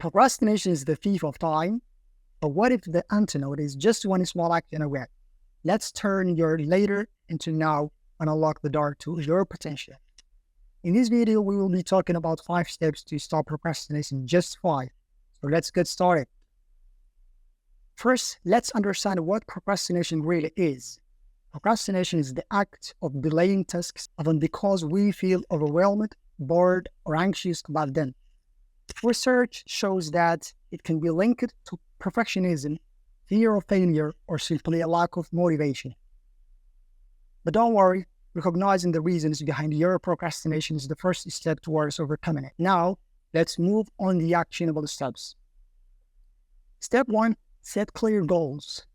Procrastination is the thief of time, but what if the antidote is just one small action away? Let's turn your later into now and unlock the door to your potential. In this video, we will be talking about 5 steps to stop procrastination, just 5. So let's get started. First, let's understand what procrastination really is. Procrastination is the act of delaying tasks often because we feel overwhelmed, bored, or anxious about them. Research shows that it can be linked to perfectionism, fear of failure, or simply a lack of motivation. But don't worry, recognizing the reasons behind your procrastination is the first step towards overcoming it. Now, let's move on the actionable steps. Step 1, set clear goals.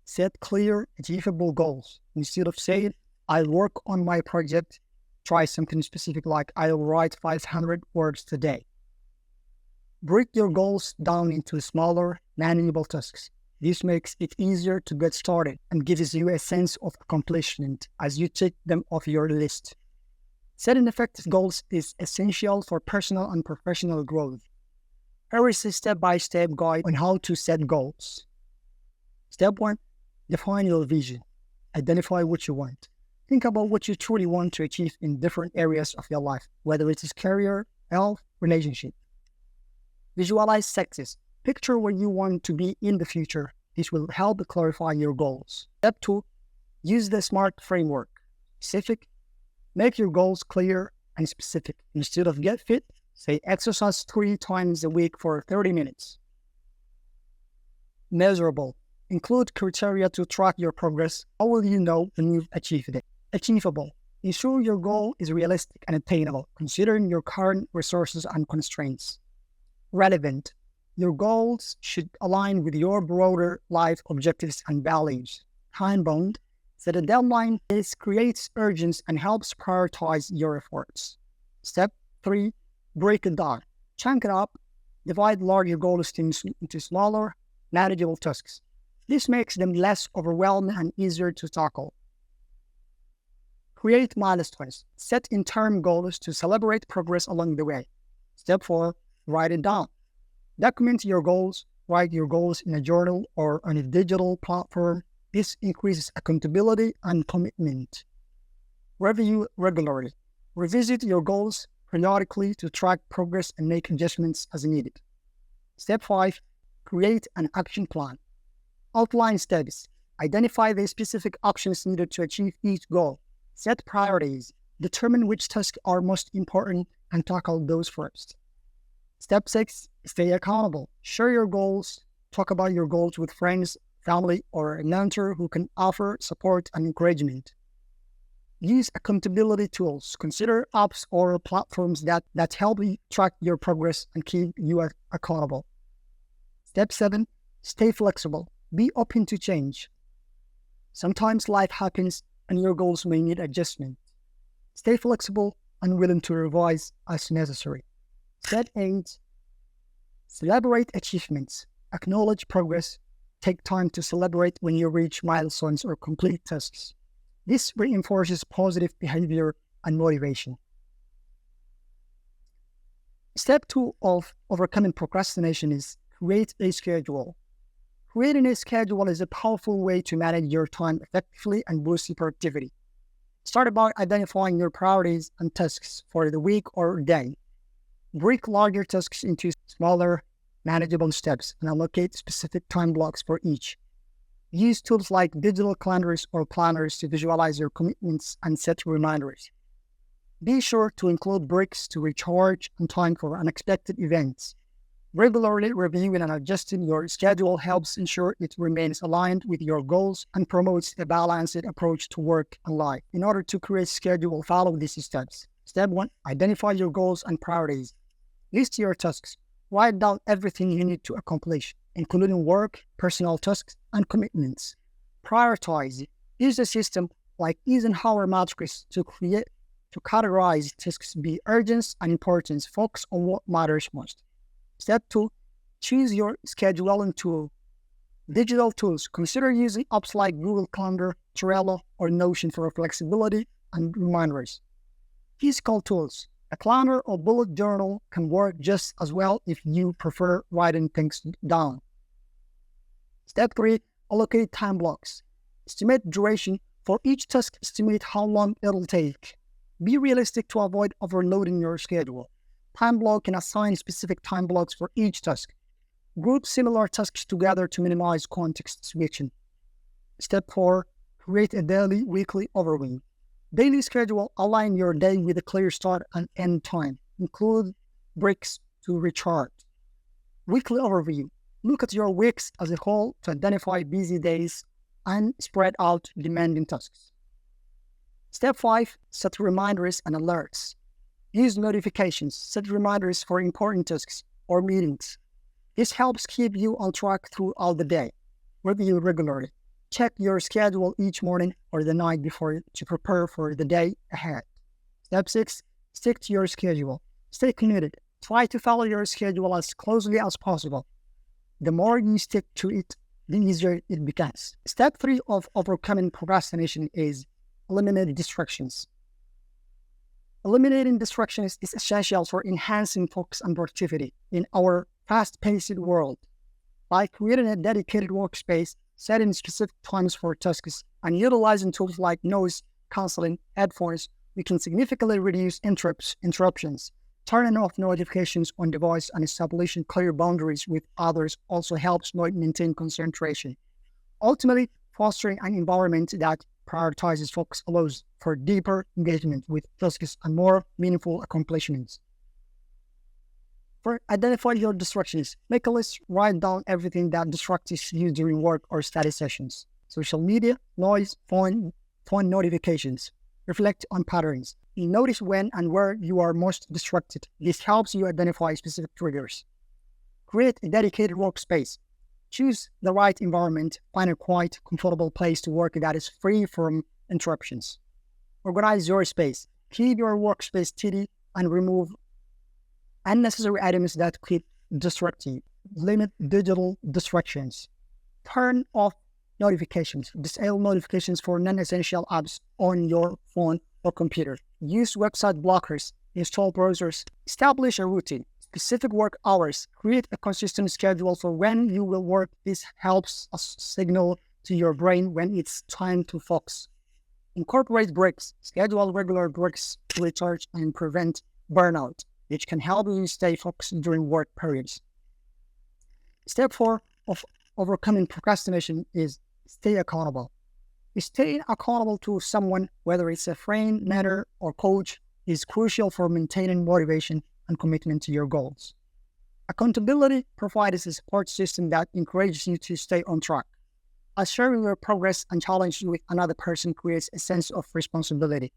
Set clear, achievable goals. Instead of saying, I'll work on my project, try something specific like I'll write 500 words today. Break your goals down into smaller, manageable tasks. This makes it easier to get started and gives you a sense of accomplishment as you take them off your list. Setting effective goals is essential for personal and professional growth. Here is a step-by-step guide on how to set goals. Step 1. Define your vision. Identify what you want. Think about what you truly want to achieve in different areas of your life, whether it is career, health, relationship. Visualize success. Picture where you want to be in the future. This will help clarify your goals. Step 2. Use the SMART framework. Specific. Make your goals clear and specific. Instead of get fit, say exercise 3 times a week for 30 minutes. Measurable. Include criteria to track your progress. How will you know when you've achieved it? Achievable. Ensure your goal is realistic and attainable, considering your current resources and constraints. Relevant. Your goals should align with your broader life objectives and values. Time-bound. Set a deadline. This creates urgency and helps prioritize your efforts. Step 3. Break it down. Chunk it up. Divide larger goals into smaller, manageable tasks. This makes them less overwhelming and easier to tackle. Create milestones. Set interim goals to celebrate progress along the way. Step 4. Write it down. Document your goals. Write your goals in a journal or on a digital platform. This increases accountability and commitment. Review regularly. Revisit your goals periodically to track progress and make adjustments as needed. Step 5. Create an action plan. Outline steps. Identify the specific actions needed to achieve each goal. Set priorities. Determine which tasks are most important and tackle those first. Step 6. Stay accountable. Share your goals. Talk about your goals with friends, family, or a mentor who can offer support and encouragement. Use accountability tools. Consider apps or platforms that help you track your progress and keep you accountable. Step 7. Stay flexible. Be open to change. Sometimes life happens and your goals may need adjustment. Stay flexible and willing to revise as necessary. Step 8. Celebrate achievements. Acknowledge progress. Take time to celebrate when you reach milestones or complete tasks. This reinforces positive behavior and motivation. Step 2 of overcoming procrastination is create a schedule. Creating a schedule is a powerful way to manage your time effectively and boost your productivity. Start by identifying your priorities and tasks for the week or day. Break larger tasks into smaller, manageable steps and allocate specific time blocks for each. Use tools like digital calendars or planners to visualize your commitments and set reminders. Be sure to include breaks to recharge and time for unexpected events. Regularly reviewing and adjusting your schedule helps ensure it remains aligned with your goals and promotes a balanced approach to work and life. In order to create a schedule, follow these steps. Step 1. Identify your goals and priorities. List your tasks. Write down everything you need to accomplish, including work, personal tasks, and commitments. Prioritize. Use a system like Eisenhower matrix to categorize tasks by urgency and importance. Focus on what matters most. Step 2. Choose your scheduling tool. Digital tools. Consider using apps like Google Calendar, Trello, or Notion for flexibility and reminders. Physical tools. A planner or bullet journal can work just as well if you prefer writing things down. Step 3, allocate time blocks. Estimate duration for each task, estimate how long it'll take. Be realistic to avoid overloading your schedule. Time block and assign specific time blocks for each task. Group similar tasks together to minimize context switching. Step 4, create a daily, weekly overview. Daily schedule, align your day with a clear start and end time. Include breaks to recharge. Weekly overview. Look at your weeks as a whole to identify busy days and spread out demanding tasks. Step 5, set reminders and alerts. Use notifications. Set reminders for important tasks or meetings. This helps keep you on track throughout the day. Review regularly. Check your schedule each morning or the night before to prepare for the day ahead. Step 6, stick to your schedule. Stay committed. Try to follow your schedule as closely as possible. The more you stick to it, the easier it becomes. Step 3 of overcoming procrastination is eliminate distractions. Eliminating distractions is essential for enhancing focus and productivity in our fast-paced world. By creating a dedicated workspace, setting specific times for tasks, and utilizing tools like noise canceling headphones, we can significantly reduce interruptions. Turning off notifications on device and establishing clear boundaries with others also helps maintain concentration. Ultimately, fostering an environment that prioritizes focus allows for deeper engagement with tasks and more meaningful accomplishments. Identify your distractions. Make a list, write down everything that distracts you during work or study sessions. Social media, noise, phone notifications. Reflect on patterns. Notice when and where you are most distracted. This helps you identify specific triggers. Create a dedicated workspace. Choose the right environment. Find a quiet, comfortable place to work that is free from interruptions. Organize your space. Keep your workspace tidy and remove unnecessary items that could distract you. Limit digital distractions. Turn off notifications. Disable notifications for non-essential apps on your phone or computer. Use website blockers. Install browsers. Establish a routine. Specific work hours. Create a consistent schedule for when you will work. This helps us signal to your brain when it's time to focus. Incorporate breaks. Schedule regular breaks to recharge and prevent burnout, which can help you stay focused during work periods. Step 4 of overcoming procrastination is stay accountable. Staying accountable to someone, whether it's a friend, mentor, or coach, is crucial for maintaining motivation and commitment to your goals. Accountability provides a support system that encourages you to stay on track, as sharing your progress and challenges with another person creates a sense of responsibility.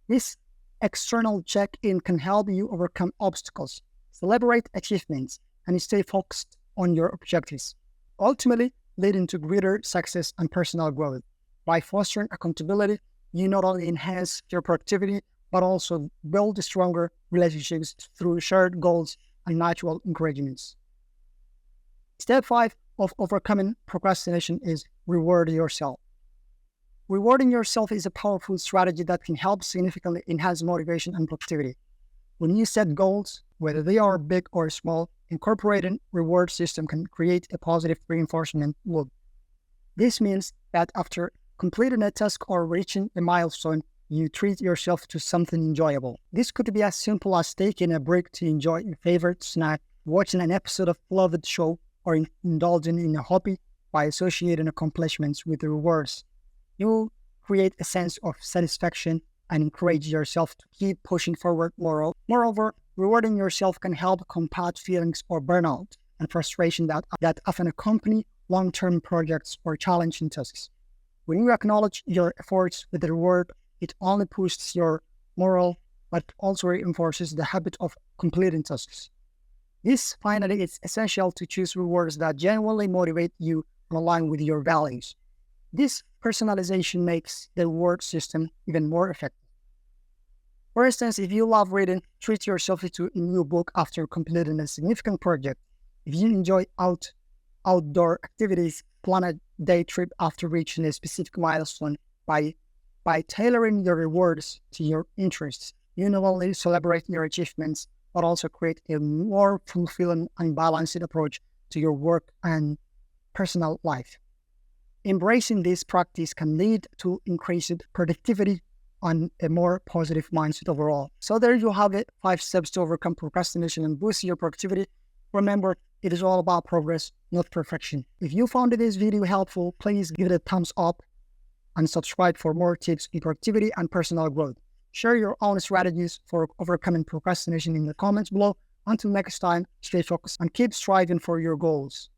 This external check-in can help you overcome obstacles, celebrate achievements, and stay focused on your objectives, ultimately leading to greater success and personal growth. By fostering accountability, you not only enhance your productivity, but also build stronger relationships through shared goals and mutual encouragements. Step 5 of overcoming procrastination is reward yourself. Rewarding yourself is a powerful strategy that can help significantly enhance motivation and productivity. When you set goals, whether they are big or small, incorporating reward system can create a positive reinforcement loop. This means that after completing a task or reaching a milestone, you treat yourself to something enjoyable. This could be as simple as taking a break to enjoy a favorite snack, watching an episode of a beloved show, or indulging in a hobby. By associating accomplishments with rewards, you create a sense of satisfaction and encourage yourself to keep pushing forward. Moreover, rewarding yourself can help combat feelings of burnout and frustration that often accompany long-term projects or challenging tasks. When you acknowledge your efforts with a reward, it only boosts your morale, but also reinforces the habit of completing tasks. This, finally, is essential to choose rewards that genuinely motivate you and align with your values. This personalization makes the reward system even more effective. For instance, if you love reading, treat yourself to a new book after completing a significant project. If you enjoy outdoor activities, plan a day trip after reaching a specific milestone. By tailoring your rewards to your interests, You not only celebrate your achievements, but also create a more fulfilling and balanced approach to your work and personal life. Embracing this practice can lead to increased productivity and a more positive mindset overall. So there you have it, 5 steps to overcome procrastination and boost your productivity. Remember, it is all about progress, not perfection. If you found this video helpful, please give it a thumbs up and subscribe for more tips in productivity and personal growth. Share your own strategies for overcoming procrastination in the comments below. Until next time, stay focused and keep striving for your goals.